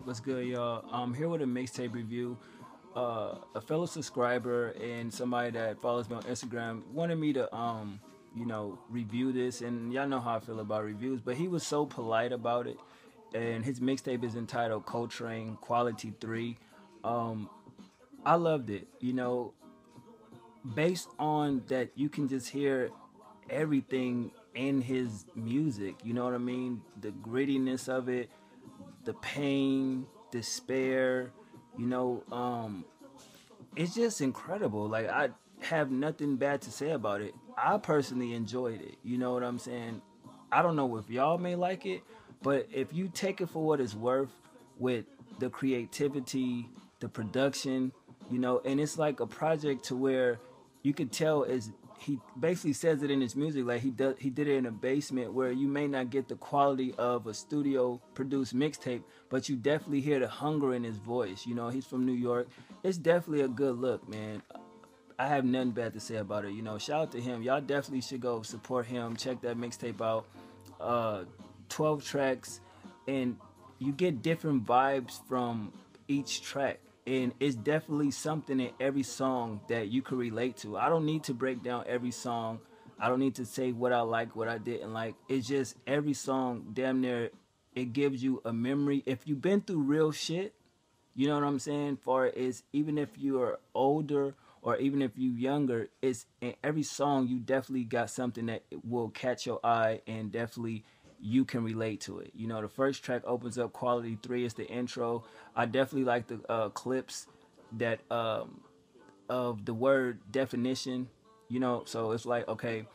What's good, y'all? I'm here with a mixtape review. A fellow subscriber and somebody that follows me on Instagram wanted me to, review this, and y'all know how I feel about reviews. But he was so polite about it, and his mixtape is entitled Coltrane Quality 3. Um, I loved it. Based on that, you can just hear everything in his music. You know what I mean? The grittiness of it, the pain, despair, you know, it's just incredible. Like, I have nothing bad to say about it. I personally enjoyed it. You know what I'm saying? I don't know if y'all may like it, but if you take it for what it's worth with the creativity, the production, and it's like a project to where you could tell is he basically says it in his music, like he did it in a basement where you may not get the quality of a studio produced mixtape, but you definitely hear the hunger in his voice. He's from New York. It's definitely a good look, man. I have nothing bad to say about it. Shout out to him. Y'all definitely should go support him. Check that mixtape out. uh 12 tracks, and you get different vibes from each track, and it's definitely something in every song that you can relate to. I don't need to break down every song. I don't need to say what I like, what I didn't like. It's just every song damn near, it gives you a memory. If you've been through real shit, you know what I'm saying? For is even if you are older or even if you younger, it's in every song you definitely got something that will catch your eye and definitely you can relate to it. The first track opens up Quality 3. It's the intro. I definitely like the clips that of the word definition. So it's like, okay,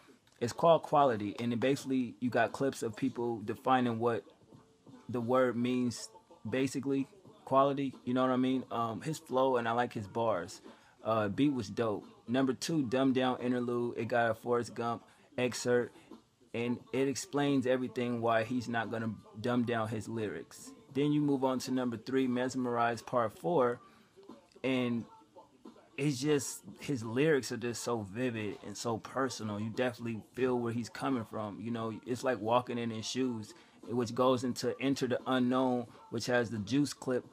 it's called Quality, and then basically you got clips of people defining what the word means, basically quality. You know what I mean? His flow, and I like his bars. Beat was dope. Number two, dumbed down interlude. It got a Forrest Gump excerpt, and it explains everything why he's not gonna dumb down his lyrics. Then you move on to number three, mesmerize part four, and it's just his lyrics are just so vivid and so personal. You definitely feel where he's coming from. It's like walking in his shoes, which goes into Enter the Unknown, which has the Juice clip,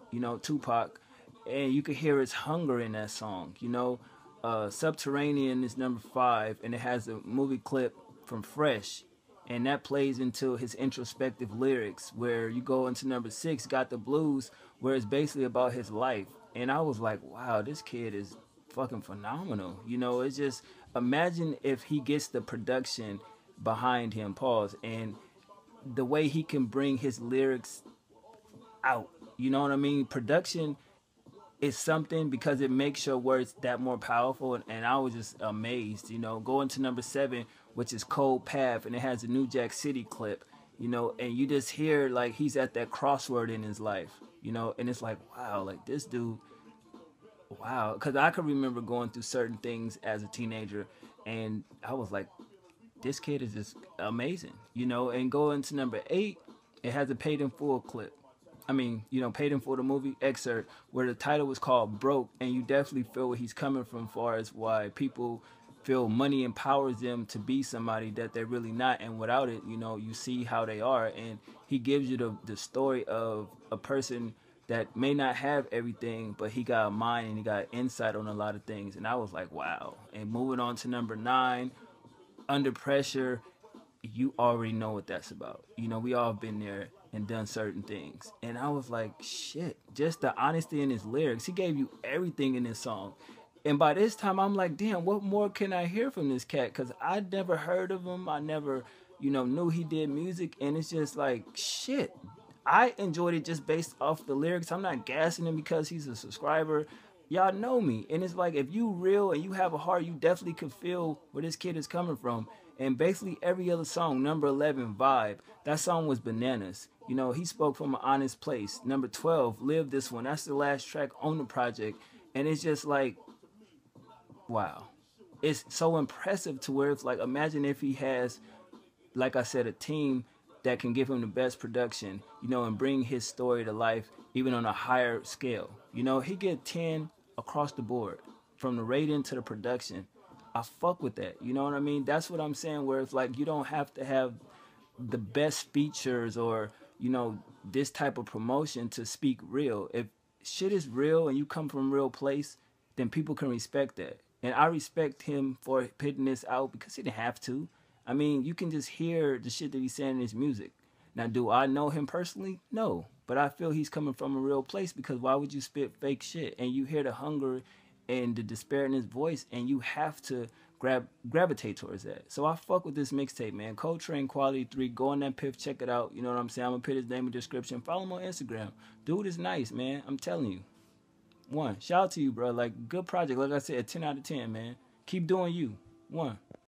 Tupac, and you can hear his hunger in that song. Subterranean is number five, and it has a movie clip from Fresh, and that plays into his introspective lyrics. Where you go into number six, Got the Blues, where it's basically about his life. And I was like, wow, this kid is fucking phenomenal. It's just, imagine if he gets the production behind him, pause, and the way he can bring his lyrics out. You know what I mean? Production is something because it makes your words that more powerful. And I was just amazed. Going to number seven, which is Cold Path, and it has a New Jack City clip. And you just hear like he's at that crossword in his life. And it's like, wow, like this dude, wow. Because I could remember going through certain things as a teenager, and I was like, this kid is just amazing. And going to number eight, it has a Paid in Full clip. I mean, Paid in Full, the movie excerpt, where the title was called Broke, and you definitely feel where he's coming from, far as why people feel money empowers them to be somebody that they're really not, and without it, you see how they are. And he gives you the story of a person that may not have everything, but he got a mind and he got insight on a lot of things. And I was like, wow. And moving on to number nine, Under Pressure, you already know what that's about. We all been there and done certain things. And I was like, shit, just the honesty in his lyrics. He gave you everything in this song. And by this time, I'm like, damn, what more can I hear from this cat? Because I never heard of him. I never, knew he did music. And it's just like, shit. I enjoyed it just based off the lyrics. I'm not gassing him because he's a subscriber. Y'all know me. And it's like, if you real and you have a heart, you definitely could feel where this kid is coming from. And basically every other song, number 11, Vibe, that song was bananas. He spoke from an honest place. Number 12, Live This One. That's the last track on the project. And it's just like, wow. It's so impressive to where it's like, imagine if he has, like I said, a team that can give him the best production, and bring his story to life, even on a higher scale. He get 10 across the board, from the rating to the production. I fuck with that. You know what I mean? That's what I'm saying, where it's like, you don't have to have the best features or, this type of promotion to speak real. If shit is real and you come from a real place, then people can respect that. And I respect him for putting this out because he didn't have to. I mean, you can just hear the shit that he's saying in his music. Now, do I know him personally? No. But I feel he's coming from a real place, because why would you spit fake shit? And you hear the hunger and the despair in his voice, and you have to gravitate towards that. So I fuck with this mixtape, man. Coltrane Quality 3. Go on that piff, check it out. You know what I'm saying? I'm gonna put his name in the description. Follow him on Instagram. Dude is nice, man. I'm telling you. One. Shout out to you, bro. Like, good project. Like I said, 10 out of 10, man. Keep doing you. One.